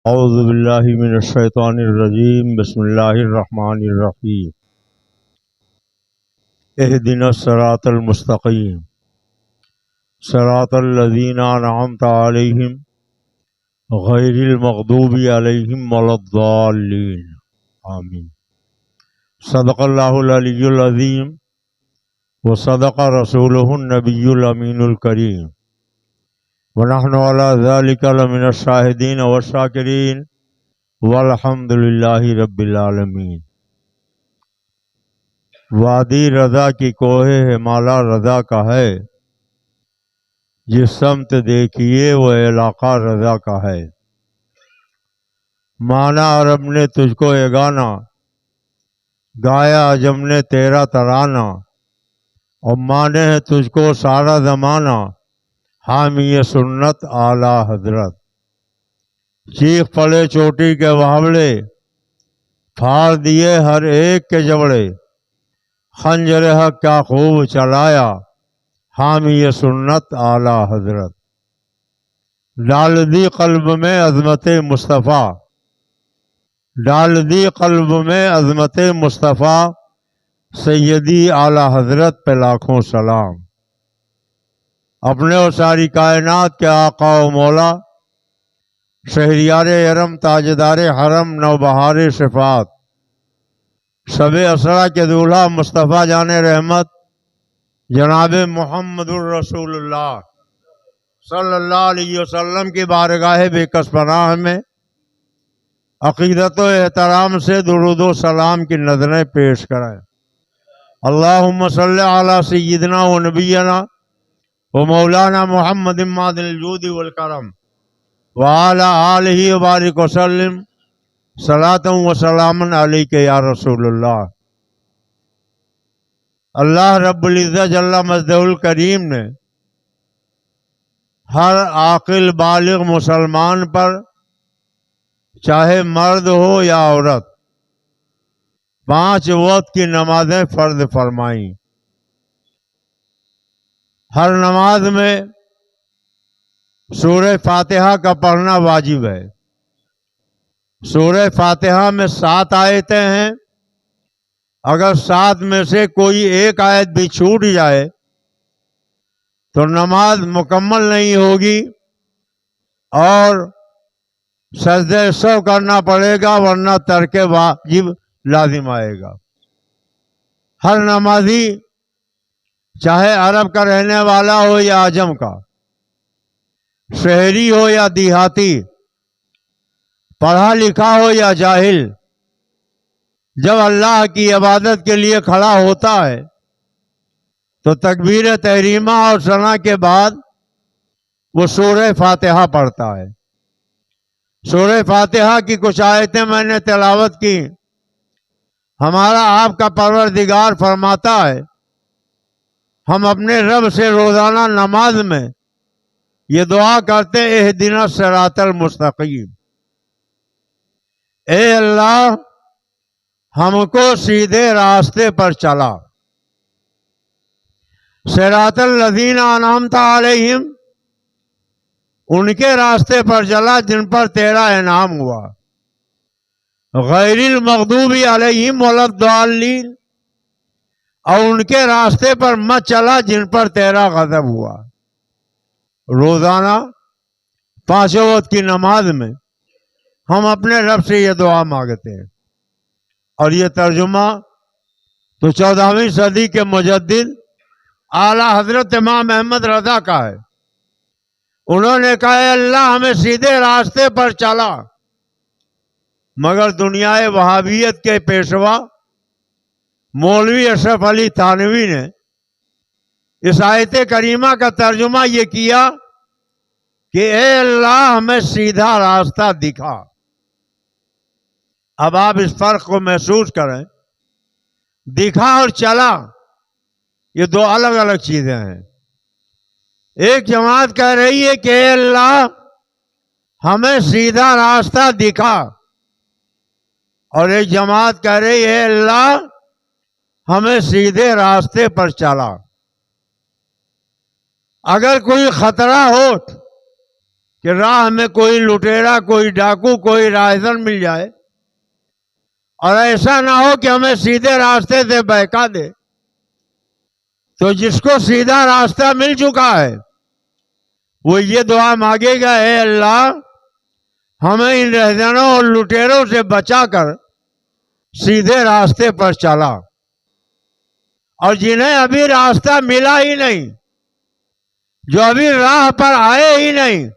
اعوذ باللہ من الشیطان الرجیم بسم اللہ الرحمن الرحیم اہدنا الصراط المستقیم صراط الذین انعمت علیہم غیر المغضوب علیہم ولا الضالین آمین۔ صدق اللہ العلی العظیم وصدق رسولہ النبی الامین الکریم ونحن علی ذلک لمن الشاہدین والشاکرین والحمد للہ رب العالمین۔ وادی رضا کی کوہ ہمالا رضا کا ہے، جس سمت دیکھیے وہ علاقہ رضا کا ہے۔ مانا عرب نے تجھ کو یگانا، گایا عجم نے تیرا ترانہ، اور مانے ہے تجھ کو سارا زمانہ، حامی سنت اعلی حضرت۔ چیخ پڑے چوٹی کے وہاولے، پھاڑ دیے ہر ایک کے جبڑے، خنجر حق کیا خوب چلایا، حامی سنت اعلی حضرت۔ ڈال دی قلب میں عظمت مصطفیٰ، ڈال دی قلب میں عظمت مصطفیٰ، سیدی اعلی حضرت پہ لاکھوں سلام۔ اپنے اور ساری کائنات کے آقا و مولا، شہریار حرم تاجدار حرم نوبہار صفات، شب اسرا کے دولہا مصطفیٰ جان رحمت جناب محمد الرسول اللہ صلی اللہ علیہ وسلم کی بارگاہ بے کس پناہ میں عقیدت و احترام سے درود و سلام کی نظریں پیش کریں۔ اللہم صلی علی سیدنا و نبینا و مولانا محمد معدن الجود والکرم وعلی آلہ وبارک وسلم صلاۃ و سلام علیک یا رسول اللہ۔ اللہ رب العزت جل مجدہ الکریم نے ہر عاقل بالغ مسلمان پر، چاہے مرد ہو یا عورت، 5 وقت کی نمازیں فرض فرمائیں۔ ہر نماز میں سورہ فاتحہ کا پڑھنا واجب ہے۔ سورہ فاتحہ میں 7 آیتیں ہیں، اگر 7 میں سے کوئی ایک آیت بھی چھوٹ جائے تو نماز مکمل نہیں ہوگی اور سجدہ سہو کرنا پڑے گا، ورنہ ترک واجب لازم آئے گا۔ ہر نمازی، چاہے عرب کا رہنے والا ہو یا عجم کا، شہری ہو یا دیہاتی، پڑھا لکھا ہو یا جاہل، جب اللہ کی عبادت کے لیے کھڑا ہوتا ہے تو تکبیر تحریمہ اور ثنا کے بعد وہ سورہ فاتحہ پڑھتا ہے۔ سورہ فاتحہ کی کچھ آیتیں میں نے تلاوت کی۔ ہمارا آپ کا پروردگار فرماتا ہے، ہم اپنے رب سے روزانہ نماز میں یہ دعا کرتے، اہدنا الصراط المستقیم، اے اللہ ہم کو سیدھے راستے پر چلا۔ صراط الذین انعمت علیہم، ان کے راستے پر چلا جن پر تیرا انعام ہوا۔ غیر المغضوب علیہم ولا الضالین، اور ان کے راستے پر مت چلا جن پر تیرا غضب ہوا۔ روزانہ 5 وقت کی نماز میں ہم اپنے رب سے یہ دعا مانگتے ہیں، اور یہ ترجمہ تو 14ویں صدی کے مجدد اعلی حضرت امام احمد رضا کا ہے۔ انہوں نے کہا، اے اللہ ہمیں سیدھے راستے پر چلا۔ مگر دنیا وہابیت کے پیشوا مولوی اشرف علی تھانوی نے اس آیت کریمہ کا ترجمہ یہ کیا کہ اے اللہ ہمیں سیدھا راستہ دکھا۔ اب آپ اس فرق کو محسوس کریں، دکھا اور چلا یہ 2 الگ الگ چیزیں ہیں۔ ایک جماعت کہہ رہی ہے کہ اے اللہ ہمیں سیدھا راستہ دکھا، اور ایک جماعت کہہ رہی ہے اے اللہ ہمیں سیدھے راستے پر چلا۔ اگر کوئی خطرہ ہو کہ راہ میں کوئی لٹیرا، کوئی ڈاکو، کوئی راہزن مل جائے اور ایسا نہ ہو کہ ہمیں سیدھے راستے سے بہکا دے. تو جس کو سیدھا راستہ مل چکا ہے وہ یہ دعا مانگے گا، اے اللہ ہمیں ان رہزنوں اور لٹیروں سے بچا کر سیدھے راستے پر چلا. اور جنہیں ابھی راستہ ملا ہی نہیں، جو ابھی راہ پر آئے ہی نہیں،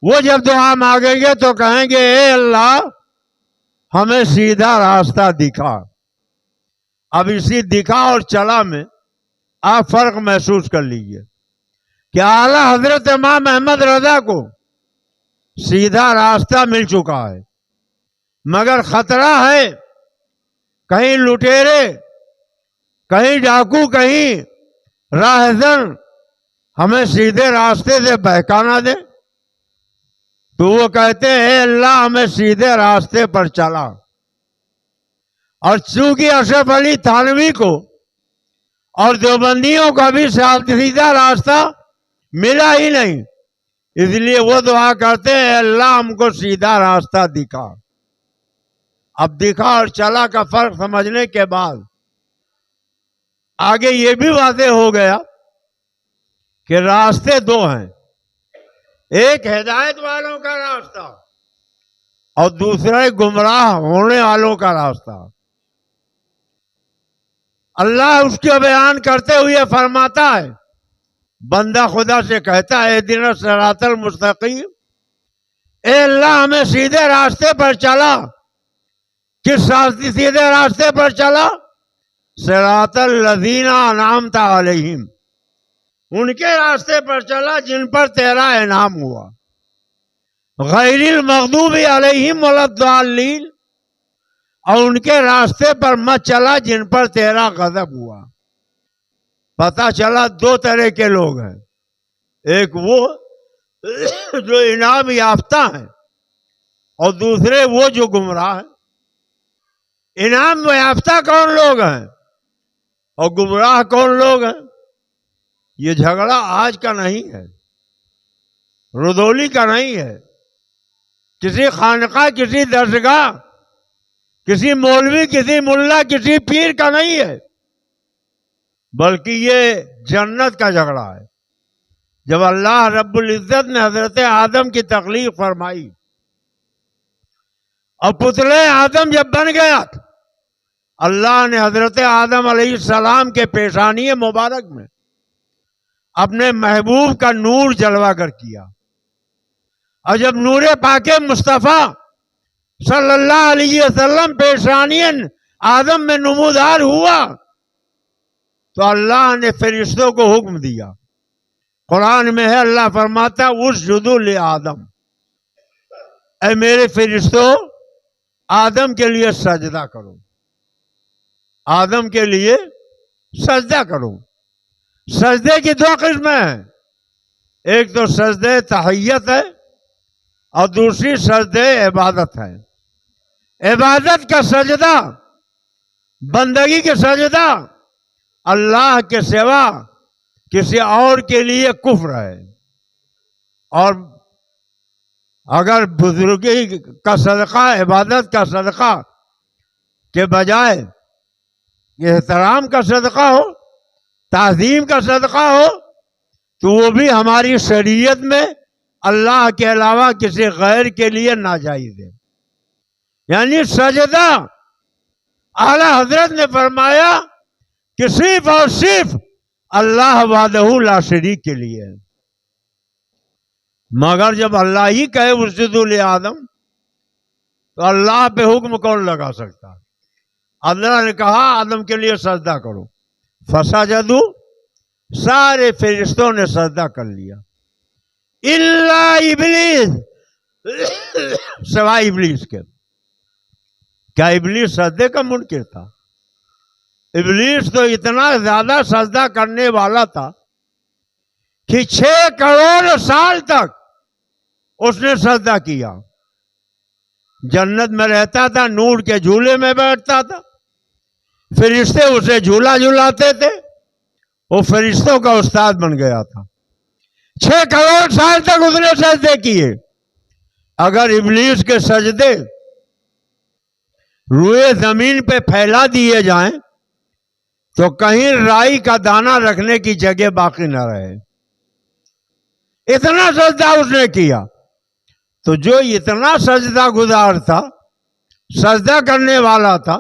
وہ جب دعا مانگیں گے تو کہیں گے اے اللہ ہمیں سیدھا راستہ دکھا. اب اسی دکھا اور چلا میں آپ فرق محسوس کر لیجئے کہ اعلیٰ حضرت امام احمد رضا کو سیدھا راستہ مل چکا ہے، مگر خطرہ ہے کہیں لٹیرے، کہیں ڈاکو، کہیں راہزن ہمیں سیدھے راستے سے بہکا نہ دے. تو وہ کہتے ہیں اے اللہ ہمیں سیدھے راستے پر چلا. اور چونکہ اشرف علی تھانوی کو اور دیوبندیوں کا بھی سیدھا راستہ ملا ہی نہیں، اس لیے وہ دعا کرتے ہیں اے اللہ ہم کو سیدھا راستہ دکھا. اب دکھا اور چلا کا فرق سمجھنے کے بعد آگے یہ بھی واضح ہو گیا کہ راستے دو ہیں، ایک ہدایت والوں کا راستہ اور دوسرا گمراہ ہونے والوں کا راستہ. اللہ اس کا بیان کرتے ہوئے فرماتا ہے، بندہ خدا سے کہتا ہے اہدنا الصراط المستقیم، اے اللہ ہمیں سیدھے راستے پر چلا. کس سیدھے راستے پر چلا؟ صراط الذین انعمت علیہم، ان کے راستے پر چلا جن پر تیرا انعام ہوا. غیر المغضوب علیہم ولا الضالین، اور ان کے راستے پر مت چلا جن پر تیرا غضب ہوا. پتہ چلا دو طرح کے لوگ ہیں، ایک وہ جو انعام یافتہ ہیں اور دوسرے وہ جو گمراہ ہیں. انعام یافتہ کون لوگ ہیں اور گمراہ کون لوگ ہیں؟ یہ جھگڑا آج کا نہیں ہے، رودولی کا نہیں ہے، کسی خانقاہ، کسی درسگاہ، کسی مولوی، کسی ملا، کسی پیر کا نہیں ہے، بلکہ یہ جنت کا جھگڑا ہے. جب اللہ رب العزت نے حضرت آدم کی تخلیق فرمائی اور پتلے آدم جب بن گیا، اللہ نے حضرت آدم علیہ السلام کے پیشانی مبارک میں اپنے محبوب کا نور جلوہ گر کیا. اور جب نور پاک مصطفیٰ صلی اللہ علیہ وسلم پیشانی آدم میں نمودار ہوا تو اللہ نے فرشتوں کو حکم دیا. قرآن میں ہے، اللہ فرماتا اسجدوا لآدم، اے میرے فرشتوں آدم کے لیے سجدہ کرو، آدم کے لیے سجدہ کرو. سجدے کی دو قسمیں ہیں، ایک تو سجدے تحیت ہے اور دوسری سجدے عبادت ہے. عبادت کا سجدہ، بندگی کے سجدہ اللہ کے سوا کسی اور کے لیے کفر ہے. اور اگر بزرگی کا صدقہ، عبادت کا صدقہ کے بجائے احترام کا صدقہ ہو، تعظیم کا صدقہ ہو، تو وہ بھی ہماری شریعت میں اللہ کے علاوہ کسی غیر کے لیے ناجائز ہے. یعنی سجدہ اعلی حضرت نے فرمایا کہ صرف اور صرف اللہ وحدہ لا شریک کے لیے ہے. مگر جب اللہ ہی کہے اسجدوا لآدم تو اللہ پہ حکم کون لگا سکتا؟ اللہ نے کہا آدم کے لیے سجدہ کرو، فسجدوا، سارے فرشتوں نے سجدہ کر لیا الا ابلیس، سوائے ابلیس کے. کیا ابلیس سجدے کا منکر تھا؟ ابلیس تو اتنا زیادہ سجدہ کرنے والا تھا کہ 6 کروڑ سال تک اس نے سجدہ کیا. جنت میں رہتا تھا، نور کے جھولے میں بیٹھتا تھا، فرشتے اسے جھولا جھلاتے تھے، وہ فرشتوں کا استاد بن گیا تھا. 6 کروڑ سال تک اس نے سجدے کیے. اگر ابلیس کے سجدے روئے زمین پہ پھیلا دیے جائیں تو کہیں رائی کا دانہ رکھنے کی جگہ باقی نہ رہے. اتنا سجدہ اس نے کیا. تو جو اتنا سجدہ گزار تھا، سجدہ کرنے والا تھا،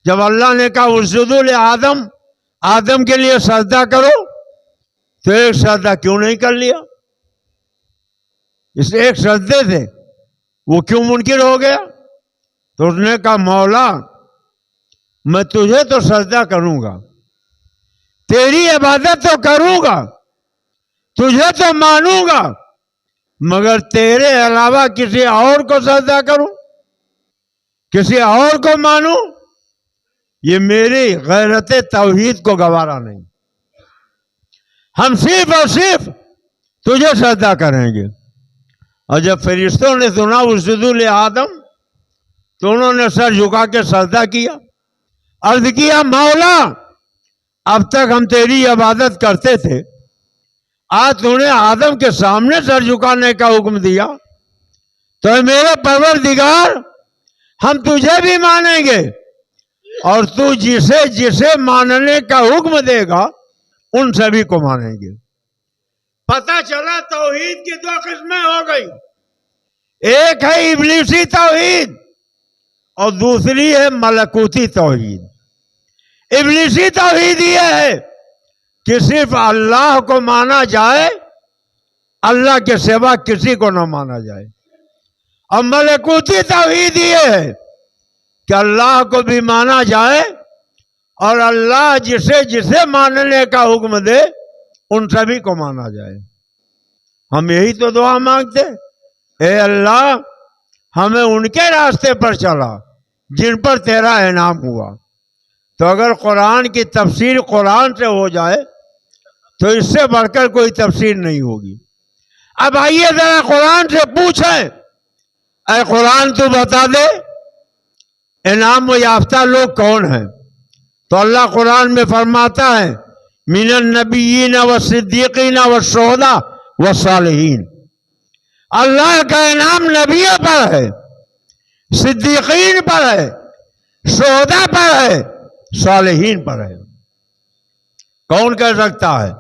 جب اللہ نے کہا اسجدوا لآدم، آدم کے لیے سجدہ کرو، تو ایک سجدہ کیوں نہیں کر لیا؟ اس ایک سجدے سے وہ کیوں منکر ہو گیا؟ تو اس نے کہا مولا میں تجھے تو سجدہ کروں گا، تیری عبادت تو کروں گا، تجھے تو مانوں گا، مگر تیرے علاوہ کسی اور کو سجدہ کروں، کسی اور کو مانوں، یہ میری غیرت توحید کو گوارا نہیں. ہم صرف اور صرف تجھے سجدہ کریں گے. اور جب فرشتوں نے سنا اسجدوا لآدم تو انہوں نے سر جھکا کے سجدہ کیا. عرض کیا مولا اب تک ہم تیری عبادت کرتے تھے، آج تو نے آدم کے سامنے سر جھکانے کا حکم دیا، تو اے میرے پروردگار ہم تجھے بھی مانیں گے، اور تو جسے جسے ماننے کا حکم دے گا ان سبھی کو مانیں گے. پتہ چلا توحید کی 2 قسمیں ہو گئی. ایک ہے ابلیسی توحید اور دوسری ہے ملکوتی توحید. ابلیسی توحید یہ ہے کہ صرف اللہ کو مانا جائے، اللہ کے سوا کسی کو نہ مانا جائے. اور ملکوتی توحید یہ ہے کہ اللہ کو بھی مانا جائے اور اللہ جسے جسے ماننے کا حکم دے ان سبھی کو مانا جائے. ہم یہی تو دعا مانگتے، اے اللہ ہمیں ان کے راستے پر چلا جن پر تیرا انعام ہوا. تو اگر قرآن کی تفسیر قرآن سے ہو جائے تو اس سے بڑھ کر کوئی تفسیر نہیں ہوگی. اب آئیے ذرا قرآن سے پوچھیں، اے قرآن تو بتا دے انعام و یافتہ لوگ کون ہیں؟ تو اللہ قرآن میں فرماتا ہے من النبیین والصدیقین والشہداء والصالحین. اللہ کا انعام نبیوں پر ہے، صدیقین پر ہے، شہداء پر ہے، صالحین پر ہے. کون کہہ سکتا ہے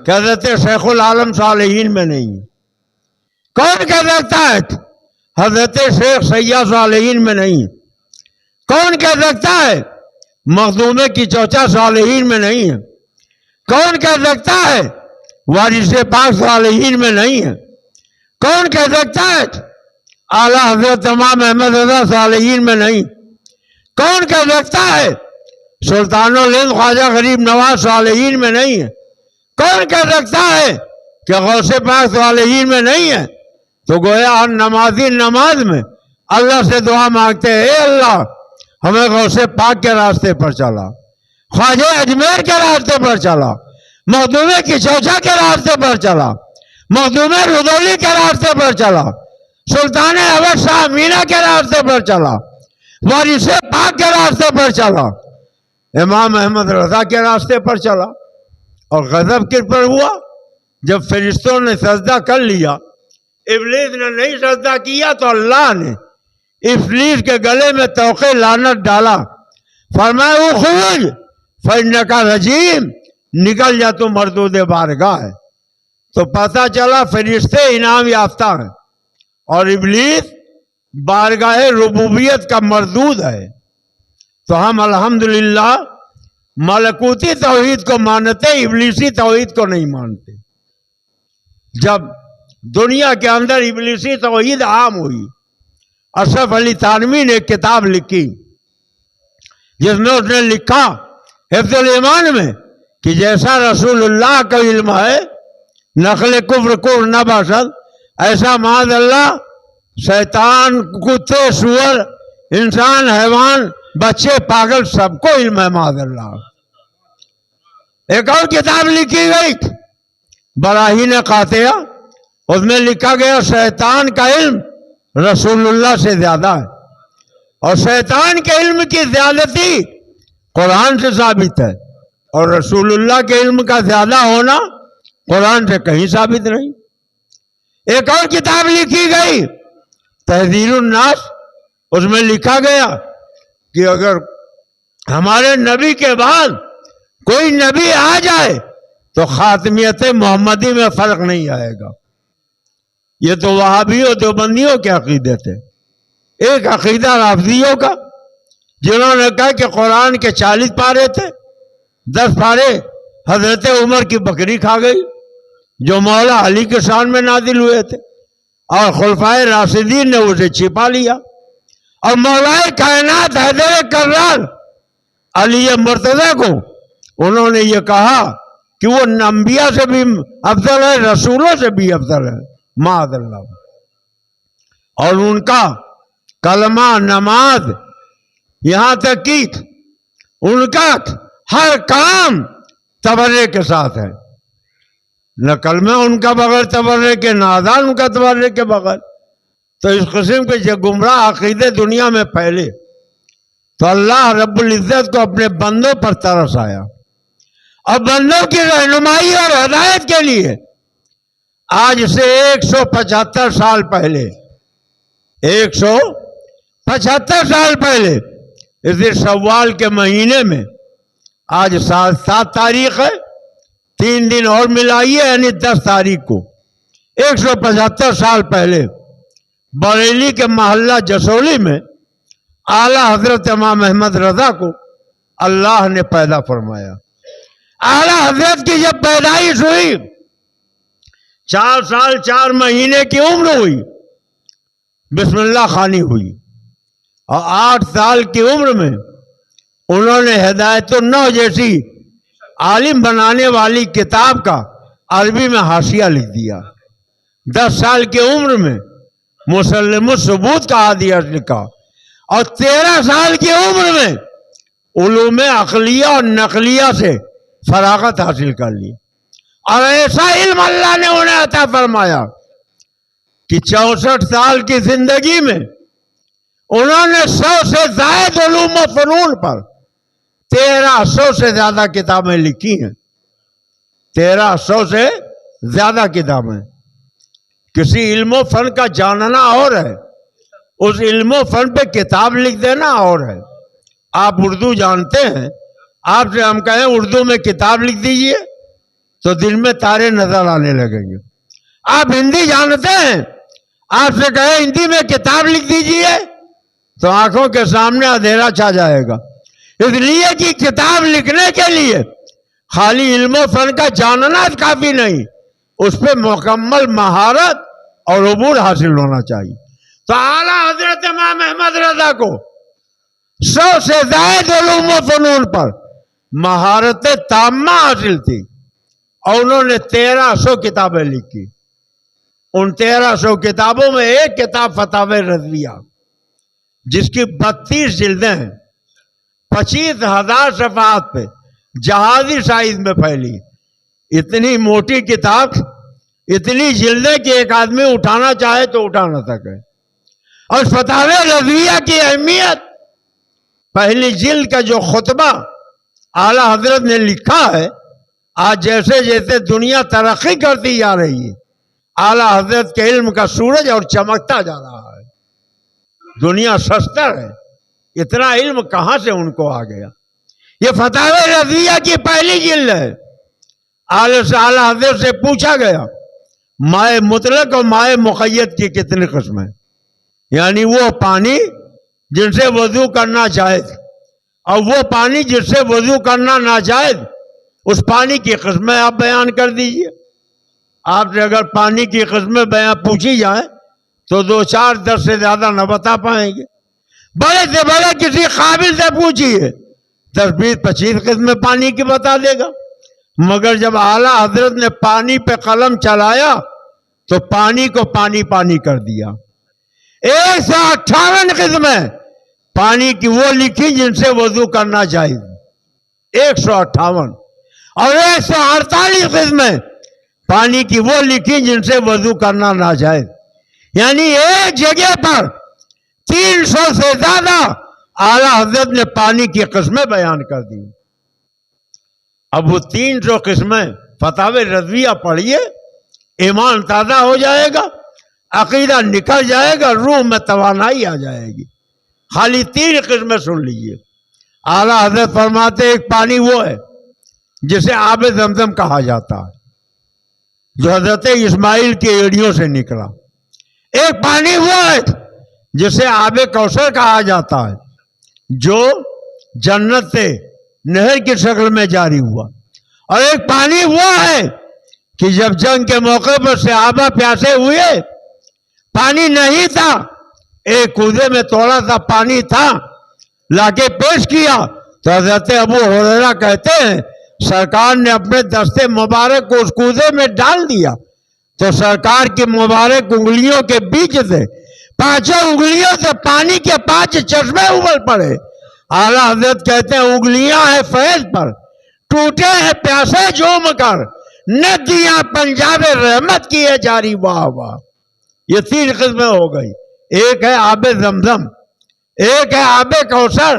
کہ حضرت شیخ العالم صالحین میں نہیں؟ کون کہہ سکتا ہے حضرت شیخ سید صالحین میں نہیں؟ کون کہہ سکتا ہے مخدومے کی چوچا صالحین میں نہیں ہے؟ کون کہہ سکتا ہے وارث پاک صالحین میں نہیں ہے؟ کون کہہ سکتا ہے اعلیٰ حضرت امام احمد رضا صالحین میں نہیں؟ کون کہہ سکتا ہے سلطان الہند خواجہ غریب نواز صالحین میں نہیں ہے؟ کون کہہ سکتا ہے کہ غوث پاک صالحین میں نہیں ہے؟ تو گویا ہر نمازی نماز میں اللہ سے دعا مانگتے ہیں، اے اللہ ہمیں غوث پاک کے راستے پر چلا، خواجہ اجمیر کے راستے پر چلا، مخدومے کی چوچا کے راستے پر چلا، مخدومے رودولی کے راستے پر چلا، سلطان احمد شاہ مینا کے راستے پر چلا، وارث پاک کے راستے پر چلا، امام احمد رضا کے راستے پر چلا. اور غضب کس پر ہوا؟ جب فرشتوں نے سجدہ کر لیا، ابلیس نے نہیں سجدہ کیا تو اللہ نے ابلیس کے گلے میں توق لعنت ڈالا، فرمایا اخرج فإنک رجیم، نکل جا تو مردود بارگاہ ہے. تو پتہ چلا فرشتے انعام یافتہ ہیں اور ابلیس بارگاہ ربوبیت کا مردود ہے. تو ہم الحمدللہ ملکوتی توحید کو مانتے، ابلیسی توحید کو نہیں مانتے. جب دنیا کے اندر ابلیسی توحید عام ہوئی، اشرف علی تھانوی نے ایک کتاب لکھی جس میں اس نے لکھا حفظ الایمان میں کہ جیسا رسول اللہ کا علم ہے نقل کفر کفر نہ باشد، ایسا معاذ اللہ شیطان، کتے، سور، انسان، حیوان، بچے، پاگل سب کو علم ہے معاذ اللہ. ایک اور کتاب لکھی گئی براہین قاطعہ، اس میں لکھا گیا شیطان کا علم رسول اللہ سے زیادہ ہے، اور شیطان کے علم کی زیادتی قرآن سے ثابت ہے، اور رسول اللہ کے علم کا زیادہ ہونا قرآن سے کہیں ثابت نہیں. ایک اور کتاب لکھی گئی تحذیر الناس، اس میں لکھا گیا کہ اگر ہمارے نبی کے بعد کوئی نبی آ جائے تو خاتمیت محمدی میں فرق نہیں آئے گا. یہ تو وہابیوں دیوبندیوں کے عقیدے تھے. ایک عقیدہ رافضیوں کا جنہوں نے کہا کہ قرآن کے 40 پارے تھے، 10 پارے حضرت عمر کی بکری کھا گئی جو مولا علی کے شان میں نازل ہوئے تھے، اور خلفائے راشدین نے اسے چھپا لیا. اور مولا کائنات حیدر کرار علی مرتضی کو انہوں نے یہ کہا کہ وہ انبیاء سے بھی افضل ہے، رسولوں سے بھی افضل ہے معاذ اللہ. اور ان کا کلمہ، نماز، یہاں تک کہ ان کا ہر کام تبرے کے ساتھ ہے. نہ کلمہ ان کا بغیر تبرے کے، نہ اذان ان کا تبرے کے بغیر. تو اس قسم کے جو گمراہ عقیدے دنیا میں پھیلے تو اللہ رب العزت کو اپنے بندوں پر ترس آیا، اور بندوں کی رہنمائی اور ہدایت کے لیے آج سے 175 سال پہلے 175 سال پہلے اسی شوال کے مہینے میں، آج 7 تاریخ ہے، 3 دن اور ملائیے یعنی 10 تاریخ کو 175 سال پہلے بریلی کے محلہ جسولی میں اعلیٰ حضرت امام احمد رضا کو اللہ نے پیدا فرمایا. اعلیٰ حضرت کی جب پیدائش ہوئی 4 سال 4 مہینے کی عمر ہوئی، بسم اللہ خوانی ہوئی، اور 8 سال کی عمر میں انہوں نے ہدایت النو جیسی عالم بنانے والی کتاب کا عربی میں حاشیہ لکھ دیا. 10 سال کی عمر میں مسلم الثبوت کا حاشیہ لکھا، اور 13 سال کی عمر میں علوم عقلیہ اور نقلیہ سے فراغت حاصل کر لی. اور ایسا علم اللہ نے انہیں عطا فرمایا کہ 64 سال کی زندگی میں انہوں نے 100 سے زائد علوم و فنون پر 1300 سے زیادہ کتابیں لکھی ہیں. 1300 سے زیادہ کتابیں. کسی علم و فن کا جاننا اور ہے، اس علم و فن پہ کتاب لکھ دینا اور ہے. آپ اردو جانتے ہیں، آپ سے ہم کہیں اردو میں کتاب لکھ دیجئے تو دن میں تارے نظر آنے لگیں گے. آپ ہندی جانتے ہیں، آپ سے کہیں ہندی میں کتاب لکھ دیجئے تو آنکھوں کے سامنے اندھیرا چھا جائے گا. اس لیے کہ کتاب لکھنے کے لیے خالی علم و فن کا جاننا کافی نہیں، اس پہ مکمل مہارت اور عبور حاصل ہونا چاہیے. تو اعلیٰ حضرت امام احمد رضا کو 100 سے زائد علوم و فنون پر مہارت تامہ حاصل تھی، اور انہوں نے 1300 کتابیں لکھی. ان 1300 کتابوں میں ایک کتاب فتاوی رضویہ جس کی 32 جلدیں ہیں، 25,000 صفحات پہ جہازی سائز میں پھیلی. اتنی موٹی کتاب، اتنی جلدیں کہ ایک آدمی اٹھانا چاہے تو اٹھا نہ سکے. اور فتاوی رضویہ کی اہمیت، پہلی جلد کا جو خطبہ اعلیٰ حضرت نے لکھا ہے، آج جیسے جیسے دنیا ترقی کرتی جا رہی ہے اعلیٰ حضرت کے علم کا سورج اور چمکتا جا رہا ہے. دنیا سستر ہے، اتنا علم کہاں سے ان کو آ گیا. یہ فتاوی رضویہ کی پہلی جلد ہے. اعلیٰ حضرت سے پوچھا گیا مائع مطلق اور مائع مقید کی کتنی قسمیں، یعنی وہ پانی جن سے وضو کرنا جائز اور وہ پانی جس سے وضو کرنا ناجائز، اس پانی کی قسمیں آپ بیان کر دیجئے. آپ سے اگر پانی کی قسمیں بیان پوچھی جائیں تو 2 4 10 سے زیادہ نہ بتا پائیں گے. بڑے سے بڑے کسی قابل سے پوچھیے 10 20 25 قسمیں پانی کی بتا دے گا. مگر جب اعلیٰ حضرت نے پانی پہ قلم چلایا تو پانی کو پانی پانی کر دیا. 158 قسمیں پانی کی وہ لکھی جن سے وضو کرنا جائز، 158. اور 148 قسمیں پانی کی وہ لکھی جن سے وضو کرنا ناجائز. یعنی ایک جگہ پر 300 سے زیادہ اعلیٰ حضرت نے پانی کی قسمیں بیان کر دی. اب وہ 300 قسمیں فتاوی رضویہ پڑھیے، ایمان تازہ ہو جائے گا، عقیدہ نکل جائے گا، روح میں توانائی آ جائے گی۔ خالی 3 قسمیں سن لیجئے۔ اعلیٰ حضرت فرماتے ایک پانی وہ ہے جسے آب زمزم کہا جاتا ہے، جو حضرت اسماعیل کی ایڑیوں سے نکلا۔ ایک پانی وہ ہے جسے آب کوثر کہا جاتا ہے، جو جنت سے نہر کی شکل میں جاری ہوا۔ اور ایک پانی وہ ہے کہ جب جنگ کے موقع پر صحابہ پیاسے ہوئے، پانی نہیں تھا، ایک کوزے میں تھوڑا سا پانی تھا، لا کے پیش کیا تو حضرت ابو ہریرہ کہتے ہیں سرکار نے اپنے دست مبارک کو اس کوزے میں ڈال دیا تو سرکار کی مبارک انگلیوں کے بیچ سے 5 انگلیوں سے پانی کے 5 چشمے ابل پڑے۔ اعلیٰ حضرت کہتے ہیں انگلیاں ہیں فیض پر، ٹوٹے ہیں پیاسے جھوم کر، ندیاں پنجاب رحمت کیے جاری، واہ واہ۔ یہ 3 قسمیں ہو گئی، ایک ہے آب زمزم، ایک ہے آب کوثر،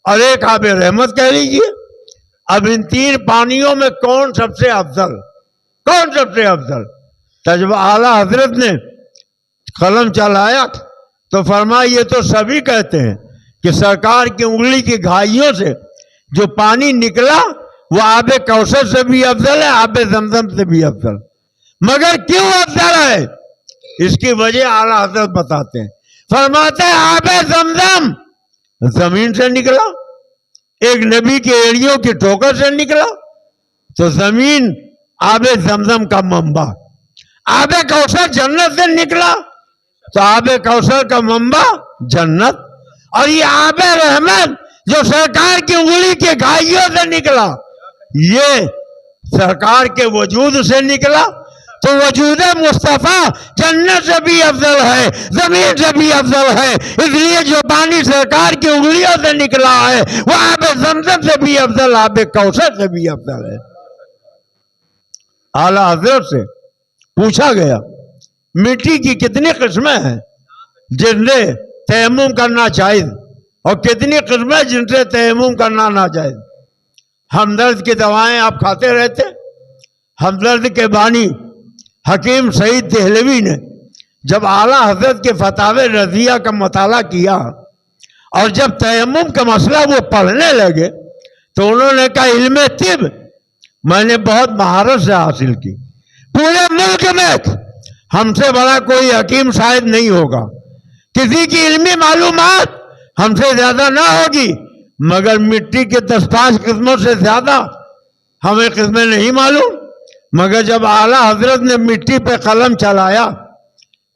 اور ایک آب رحمت کہہ لیجیے۔ اب ان 3 پانیوں میں کون سب سے افضل؟ کون سب سے افضل؟ جب اعلیٰ حضرت نے قلم چلایا تو فرمایا یہ تو سبھی کہتے ہیں کہ سرکار کی انگلی کی گھائیوں سے جو پانی نکلا وہ آب کوثر سے بھی افضل ہے، آب زمزم سے بھی افضل۔ مگر کیوں افضل ہے؟ اس کی وجہ اعلیٰ حضرت بتاتے ہیں، فرماتے ہیں آب زمزم زمین سے نکلا، ایک نبی کی ایڑیوں کی ٹھوکر سے نکلا، تو زمین آب زمزم کا منبع۔ آب کوثر جنت سے نکلا تو آب کوثر کا منبع جنت۔ اور یہ آب رحمت جو سرکار کی انگلی کی گھائیوں سے نکلا، یہ سرکار کے وجود سے نکلا، تو وجود مصطفیٰ جنت سے بھی افضل ہے، زمین سے بھی افضل ہے۔ اس لیے جو پانی سرکار کی انگلیوں سے نکلا ہے وہ آب زمزم سے بھی افضل، آب کوثر سے بھی افضل ہے۔ اعلیٰ حضرت سے پوچھا گیا مٹی کی کتنی قسمیں ہیں جن سے تیمم کرنا جائز، اور کتنی قسمیں جن سے تیمم کرنا ناجائز؟ ہمدرد کی دوائیں آپ کھاتے رہتے؟ ہمدرد کے بانی حکیم سعید دہلوی نے جب اعلیٰ حضرت کے فتاوی رضویہ کا مطالعہ کیا اور جب تیمم کا مسئلہ وہ پڑھنے لگے تو انہوں نے کہا علم طب میں نے بہت مہارت سے حاصل کی، پورے ملک میں ہم سے بڑا کوئی حکیم شاید نہیں ہوگا، کسی کی علمی معلومات ہم سے زیادہ نہ ہوگی، مگر مٹی کے 10-5 قسموں سے زیادہ ہمیں قسمیں نہیں معلوم۔ مگر جب اعلیٰ حضرت نے مٹی پہ قلم چلایا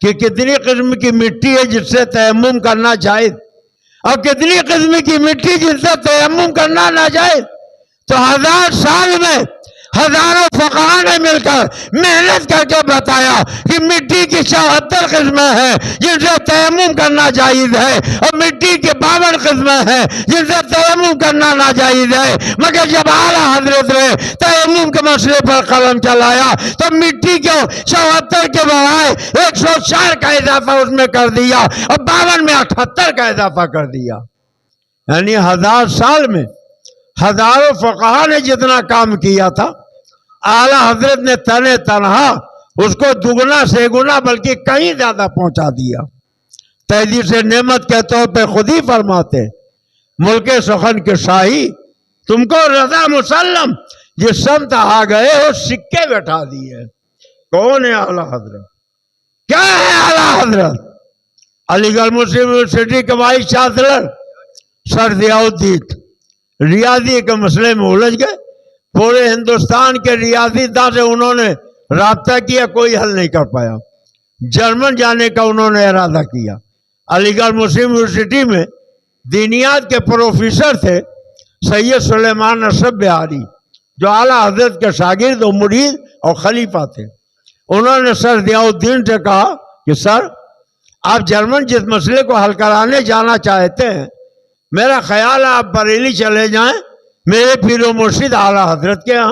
کہ کتنی قسم کی مٹی ہے جس سے تیمم کرنا جائز اور کتنی قسم کی مٹی جس سے تیمم کرنا ناجائز، تو 1000 سال میں ہزاروں فقہاء نے مل کر محنت کر کے بتایا کہ مٹی کی 74 قسمیں ہیں جن سے تیمم کرنا جائز ہے، اور مٹی کی 52 قسمیں ہیں جن سے تیمم کرنا ناجائز ہے۔ مگر جب اعلیٰ حضرت نے تیمم کے مسئلے پر قلم چلایا تو مٹی کو 74 کے بجائے 104 کا اضافہ اس میں کر دیا اور 52 میں 78 کا اضافہ کر دیا۔ یعنی 1000 سال میں ہزاروں فقہاء نے جتنا کام کیا تھا، اعلیٰ حضرت نے تنہا اس کو دگنا سے گنا بلکہ کہیں زیادہ پہنچا دیا۔ تحدیث نعمت کے طور پہ خود ہی فرماتے ملک سخن کے شاہی تم کو رضا مسلم، جس سمت آ گئے ہو سکے بیٹھا دیے۔ کون ہے اعلیٰ حضرت؟ کیا ہے اعلیٰ حضرت؟ علی گڑھ مسلم یونیورسٹی کے وائس چانسلر سر ضیاء الدین ریاضی کے مسئلے میں الجھ گئے، پورے ہندوستان کے ریاضی داں سے انہوں نے رابطہ کیا، کوئی حل نہیں کر پایا۔ جرمن جانے کا انہوں نے ارادہ کیا۔ علی گڑھ مسلم یونیورسٹی میں دینیات کے پروفیسر تھے سید سلیمان اشرف بہاری، جو اعلیٰ حضرت کے شاگرد و مرید اور خلیفہ تھے۔ انہوں نے سر ضیاء الدین سے کہا کہ سر آپ جرمن جس مسئلے کو حل کرانے جانا چاہتے ہیں، میرا خیال ہے آپ بریلی چلے جائیں میرے پیر و مرشد اعلیٰ حضرت کے ہاں۔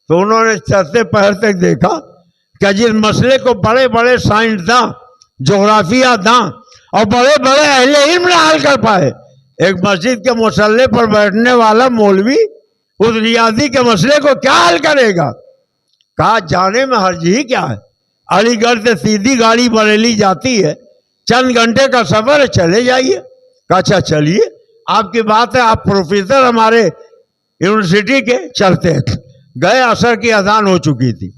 تو انہوں نے چلتے پہر تک دیکھا کہ جس مسئلے کو بڑے بڑے سائنسداں، جغرافیہ داں اور بڑے بڑے اہل علم نہ حل کر پائے، ایک مسجد کے مصلی پر بیٹھنے والا مولوی اس ریاضی کے مسئلے کو کیا حل کرے گا؟ کہا جانے میں حرج ہی کیا ہے، علی گڑھ سے سیدھی گاڑی بریلی جاتی ہے، چند گھنٹے کا سفر ہے، چلے جائیے۔ کہا اچھا چلیے، آپ کی بات ہے، آپ پروفیسر ہمارے یونیورسٹی کے، چلتے ہیں۔ گئے، عصر کی اذان ہو چکی تھی،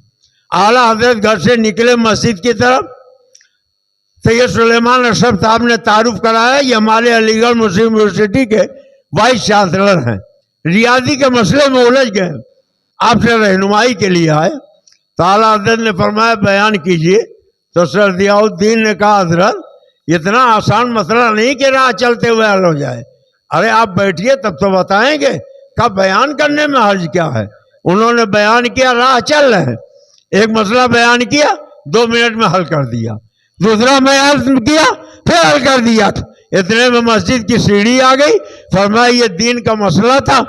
اعلیٰ حضرت گھر سے نکلے مسجد کی طرف۔ سید سلیمان اشرف صاحب نے تعارف کرایا، یہ ہمارے علی گڑھ مسلم یونیورسٹی کے وائس چانسلر ہیں، ریاضی کے مسئلے میں الجھ گئے، آپ سے رہنمائی کے لیے آئے۔ تو اعلیٰ حضرت نے فرمایا بیان کیجیے۔ تو سر ضیاء الدین نے کہا حضرت اتنا آسان مسئلہ نہیں کہ راہ چلتے ہوئے حل ہو جائے، ارے آپ بیٹھیے تب تو بتائیں گے، کہا بیان کرنے میں حرج کیا ہے۔ انہوں نے بیان کیا، راہ چل رہے ہیں، ایک مسئلہ بیان کیا، 2 منٹ میں حل کر دیا، دوسرا بیان کیا، پھر حل کر دیا۔ اتنے میں مسجد کی سیڑھی آ گئی، فرمایا یہ دین کا مسئلہ تھا،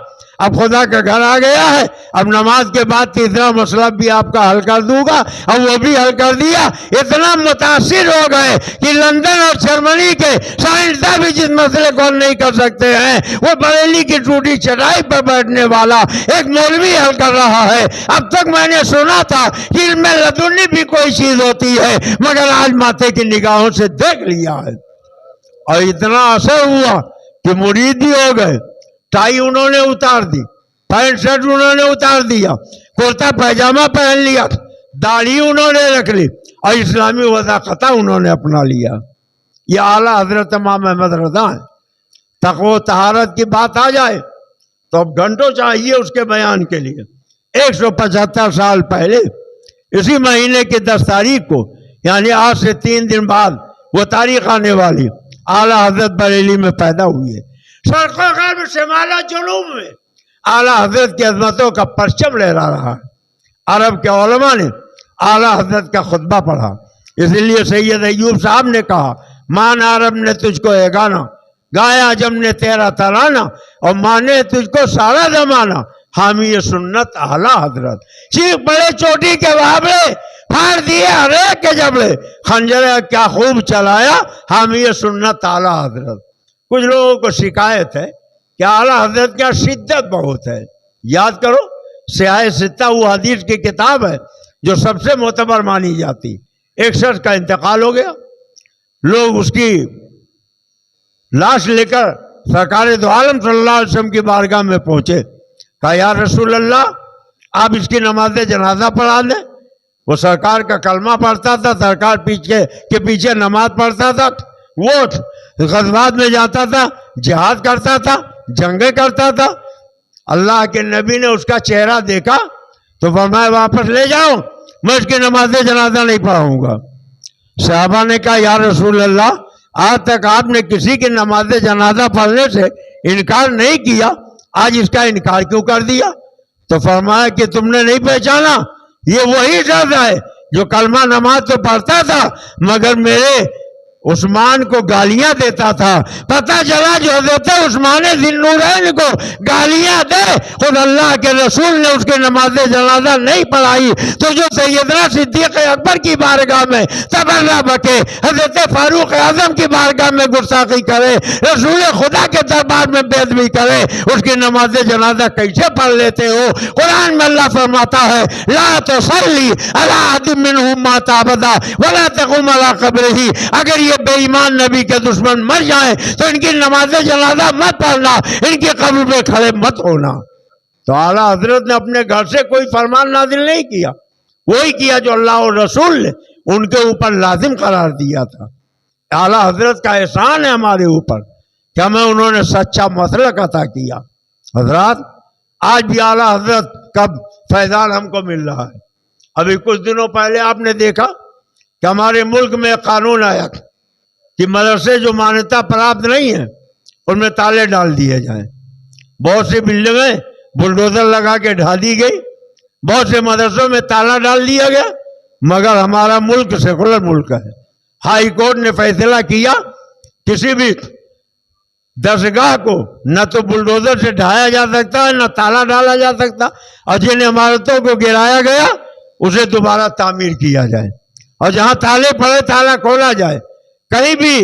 اب خدا کا گھر آ گیا ہے، اب نماز کے بعد تیسرا مسئلہ بھی آپ کا حل کر دوں گا، اب وہ بھی حل کر دیا۔ اتنا متاثر ہو گئے کہ لندن اور جرمنی کے سائنسداں بھی جس مسئلے کو حل نہیں کر سکتے ہیں، وہ بریلی کی ٹوٹی چٹائی پر بیٹھنے والا ایک مولوی حل کر رہا ہے۔ اب تک میں نے سنا تھا کہ علم لدنی بھی کوئی چیز ہوتی ہے، مگر آج ماتے کی نگاہوں سے دیکھ لیا ہے۔ اور اتنا اثر ہوا کہ مرید بھی ہو گئے، ٹائی انہوں نے اتار دی، پینٹ شرٹ انہوں نے اتار دیا، کرتا پیجامہ پہن لیا، داڑھی انہوں نے رکھ لی، اور اسلامی وضاقتہ انہوں نے اپنا لیا۔ یہ اعلیٰ حضرت امام احمد رضا ہیں۔ تقوی و طہارت کی بات آ جائے تو اب گھنٹوں چاہیے اس کے بیان کے لیے۔ 175 سال پہلے اسی مہینے کی 10 تاریخ کو، یعنی آج سے 3 دن بعد وہ تاریخ آنے والی، اعلیٰ حضرت بریلی میں پیدا ہوئی ہے۔ شرق و غرب شمال و جنوب میں اعلیٰ حضرت کی عظمتوں کا پرچم لہرا رہا ہے۔ عرب کے علماء نے اعلیٰ حضرت کا خطبہ پڑھا، اس لیے سید ایوب صاحب نے کہا مان عرب نے تجھ کو یگانہ، گایا عجم نے تیرا ترانہ، اور مانے تجھ کو سارا زمانہ، حامی سنت اعلیٰ حضرت۔ چیخ پڑے چوٹی کے بابڑے، پھاڑ دیے ہر ایک کے جبڑے، خنجر کیا خوب چلایا، حامی سنت اعلیٰ حضرت۔ کچھ لوگوں کو شکایت ہے کہ اعلیٰ حضرت کا شدت بہت ہے۔ یاد کرو، سیاہ ستہ وہ حدیث کی کتاب ہے جو سب سے معتبر مانی جاتی۔ ایک شخص کا انتقال ہو گیا، لوگ اس کی لاش لے کر سرکار دو عالم صلی اللہ علیہ وسلم کی بارگاہ میں پہنچے، کہا یا رسول اللہ آپ اس کی نماز جنازہ پڑھا دیں۔ وہ سرکار کا کلمہ پڑھتا تھا، سرکار کے پیچھے نماز پڑھتا تھا، وہ غزوات میں جاتا تھا، جہاد کرتا تھا، جنگیں کرتا تھا۔ اللہ کے نبی نے اس کا چہرہ دیکھا تو فرمایا واپس لے جاؤ، میں اس کی نماز جنازہ نہیں پڑھاؤں گا۔ صحابہ نے کہا یا رسول اللہ آج تک آپ نے کسی کی نماز جنازہ پڑھنے سے انکار نہیں کیا، آج اس کا انکار کیوں کر دیا؟ تو فرمایا کہ تم نے نہیں پہچانا، یہ وہی شخص ہے جو کلمہ نماز تو پڑھتا تھا مگر میرے عثمان کو گالیاں دیتا تھا۔ پتہ چلا جو حضرت عثمان ذی النورین کو گالیاں دے، خود اللہ کے رسول نے اس کی نماز جنازہ نہیں پڑھائی، تو جو سیدنا صدیق اکبر کی بارگاہ میں تبرہ بکے، حضرت فاروق اعظم کی بارگاہ میں گستاخی کرے، رسول خدا کے دربار میں بے ادبی کرے، اس کی نماز جنازہ کیسے پڑھ لیتے ہو؟ قرآن میں اللہ فرماتا ہے لا تصلی علی احد منهم مات ابدا ولا تقم علی قبرہ، اگر یہ بے ایمان نبی کے دشمن مر جائیں تو ان کی نماز جنازہ مت پڑھنا، ان کی قبر پہ کھڑے مت ہونا۔ تو اعلیٰ حضرت نے اپنے گھر سے کوئی فرمان نازل نہیں کیا، وہی کیا جو اللہ اور رسول نے ان کے اوپر لازم قرار دیا تھا۔ اعلیٰ حضرت کا احسان ہے ہمارے اوپر کہ ہمیں انہوں نے سچا مسلک عطا کیا۔ حضرات آج بھی اعلیٰ حضرت کا فیضان ہم کو مل رہا ہے۔ ابھی کچھ دنوں پہلے آپ نے دیکھا کہ ہمارے ملک میں قانون آیا کہ مدرسے جو مانیتا پراپت نہیں ہیں ان میں تالے ڈال دیے جائیں۔ بہت سی بلڈنگیں بلڈوزر لگا کے ڈھا دی گئی، بہت سے مدرسوں میں تالا ڈال دیا گیا، مگر ہمارا ملک سیکولر ملک ہے۔ ہائی کورٹ نے فیصلہ کیا کسی بھی درسگاہ کو نہ تو بلڈوزر سے ڈھایا جا سکتا ہے نہ تالا ڈالا جا سکتا، اور جن عمارتوں کو گرایا گیا اسے دوبارہ تعمیر کیا جائے، اور جہاں تالے پڑے تالا کھولا جائے۔ کہیں بھی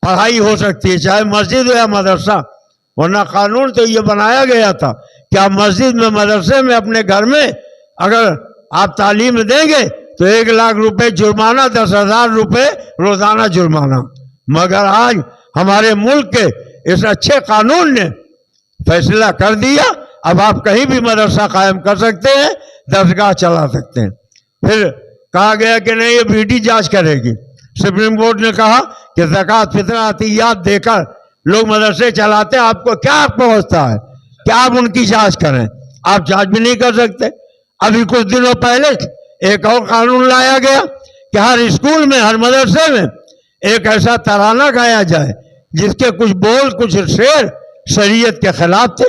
پڑھائی ہو سکتی ہے، چاہے مسجد ہو یا مدرسہ، ورنہ قانون تو یہ بنایا گیا تھا کہ آپ مسجد میں مدرسے میں اپنے گھر میں اگر آپ تعلیم دیں گے تو 1 لاکھ روپے جرمانہ، 10,000 روپے روزانہ جرمانہ. مگر آج ہمارے ملک کے اس اچھے قانون نے فیصلہ کر دیا، اب آپ کہیں بھی مدرسہ قائم کر سکتے ہیں، درسگاہ چلا سکتے ہیں. پھر کہا گیا کہ نہیں، یہ بیٹی جانچ کرے گی. سپریم کورٹ نے کہا کہ زکوٰۃ فطرہ عطیات دے کر لوگ مدرسے چلاتے ہیں، آپ کو کیا پہنچتا ہے کہ آپ ان کی جانچ کریں؟ آپ جانچ بھی نہیں کر سکتے. ابھی کچھ دنوں پہلے ایک اور قانون لایا گیا کہ ہر اسکول میں، ہر مدرسے میں ایک ایسا ترانہ گایا جائے جس کے کچھ بول، کچھ شعر شریعت کے خلاف تھے.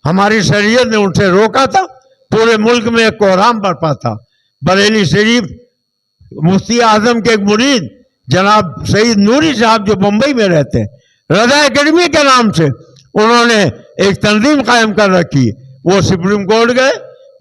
ہماری شریعت نے ان سے روکا تھا. پورے ملک میں ایک کوہرام برپا تھا. بریلی شریف مفتی اعظم کے ایک مرید جناب سید نوری صاحب جو بمبئی میں رہتے ہیں، رضا اکیڈمی کے نام سے انہوں نے ایک تنظیم قائم کر رکھی. وہ سپریم کورٹ گئے.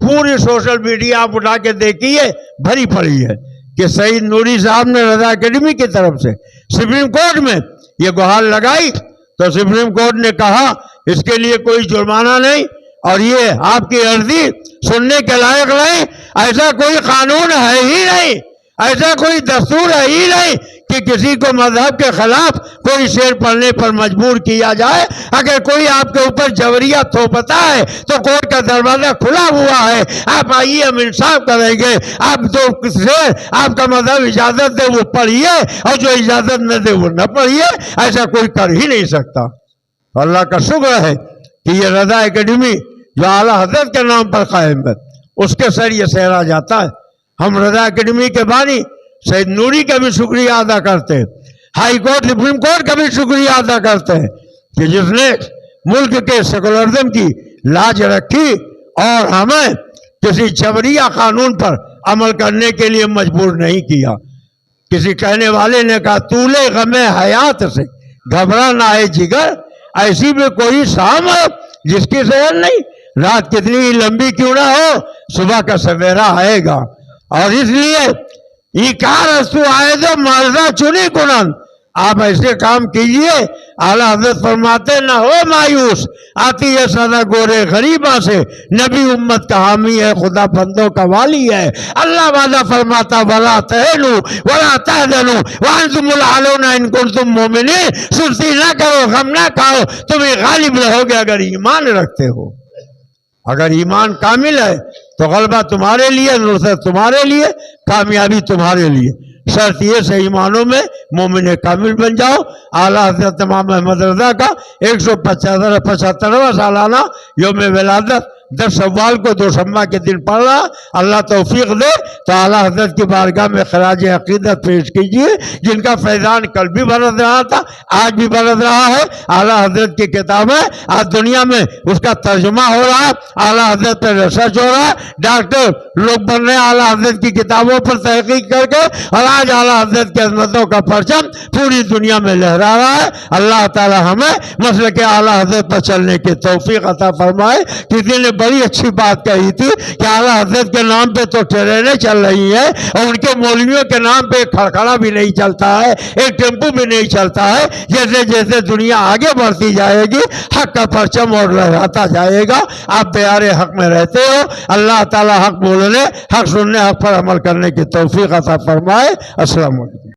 پوری سوشل میڈیا آپ اٹھا کے دیکھیے، بھری پڑی ہے کہ سید نوری صاحب نے رضا اکیڈمی کی طرف سے سپریم کورٹ میں یہ گہار لگائی تو سپریم کورٹ نے کہا اس کے لیے کوئی جرمانہ نہیں اور یہ آپ کی عرضی سننے کے لائق نہیں. ایسا کوئی قانون ہے ہی نہیں، ایسا کوئی دستور ہے ہی نہیں کہ کسی کو مذہب کے خلاف کوئی شعر پڑھنے پر مجبور کیا جائے. اگر کوئی آپ کے اوپر جبریہ تھوپتا ہے تو کورٹ کا دروازہ کھلا ہوا ہے. آپ آئیے، ہم انصاف کریں گے. آپ جو شعر آپ کا مذہب اجازت دے وہ پڑھیے اور جو اجازت نہ دے وہ نہ پڑھیے. ایسا کوئی کر ہی نہیں سکتا. اللہ کا شکر ہے کہ یہ رضا اکیڈمی جو اعلیٰ حضرت کے نام پر قائم ہے، اس کے سر یہ سہرا جاتا ہے. ہم رضا اکیڈمی کے بانی سید نوری کا بھی شکریہ ادا کرتے ہیں، ہائی کورٹ، سپریم کورٹ کا بھی شکریہ ادا کرتے ہیں کہ جس نے ملک کے سیکولرزم کی لاج رکھی اور ہمیں کسی جبریہ قانون پر عمل کرنے کے لیے مجبور نہیں کیا. کسی کہنے والے نے کہا طول غم حیات سے گھبرا نہ ہے جگر، ایسی بھی کوئی شام ہے جس کی سیر نہیں. رات کتنی ہی لمبی کیوں نہ ہو، صبح کا سویرا آئے گا. اور اس لیے یہ کارستو آئے تو مرزا چنی کنن، آپ ایسے کام کیجئے. اعلیٰ حضرت فرماتے نہ ہو مایوس، آتی ہے سدا گورے غریباں سے، نبی امت کا حامی ہے، خدا بندوں کا والی ہے. اللہ وعدہ فرماتا ولا تہنوا ولا تحزنوا وانتم الاعلون ان کنتم مؤمنین. سستی نہ کرو، غم نہ کھاؤ، تمہیں غالب رہو گے اگر ایمان رکھتے ہو. اگر ایمان کامل ہے تو غلبہ تمہارے لیے، نصرت تمہارے لیے، کامیابی تمہارے لیے. شرط یہ سے ایمانوں میں مومن کامل بن جاؤ. اعلیٰ حضرت امام احمد رضا کا 175واں سالانہ یوم ولادت 10 شوال کو دوشمبہ کے دن پڑھ رہا. اللہ توفیق دے تو اعلیٰ حضرت کی بارگاہ میں خراج عقیدت پیش کیجیے. جن کا فیضان کل بھی برس رہا تھا، آج بھی برس رہا ہے. اعلیٰ حضرت کی کتابیں آج دنیا میں اس کا ترجمہ ہو رہا ہے، اعلیٰ حضرت پہ ریسرچ ہو رہا ہے، ڈاکٹر لوگ بن رہے ہیں اعلیٰ حضرت کی کتابوں پر تحقیق کر کے، اور آج اعلیٰ حضرت کی عظمتوں کا پرچم پوری دنیا میں لہرا رہا ہے. اللہ تعالی ہمیں مسلک اعلیٰ حضرت پر چلنے کی توفیق عطا فرمائے. کسی نے بڑی اچھی بات کہی تھی کہ اعلیٰ حضرت کے نام پہ تو ٹرینیں چل رہی ہیں اور ان کے مولویوں کے نام پہ کھڑکھڑا بھی نہیں چلتا ہے، ایک ٹیمپو بھی نہیں چلتا ہے. جیسے جیسے دنیا آگے بڑھتی جائے گی حق کا پرچم اور لہراتا جائے گا. آپ پیارے حق میں رہتے ہو. اللہ تعالی حق بولنے، حق سننے، حق پر عمل کرنے کی توفیق عطا فرمائے. السلام علیکم.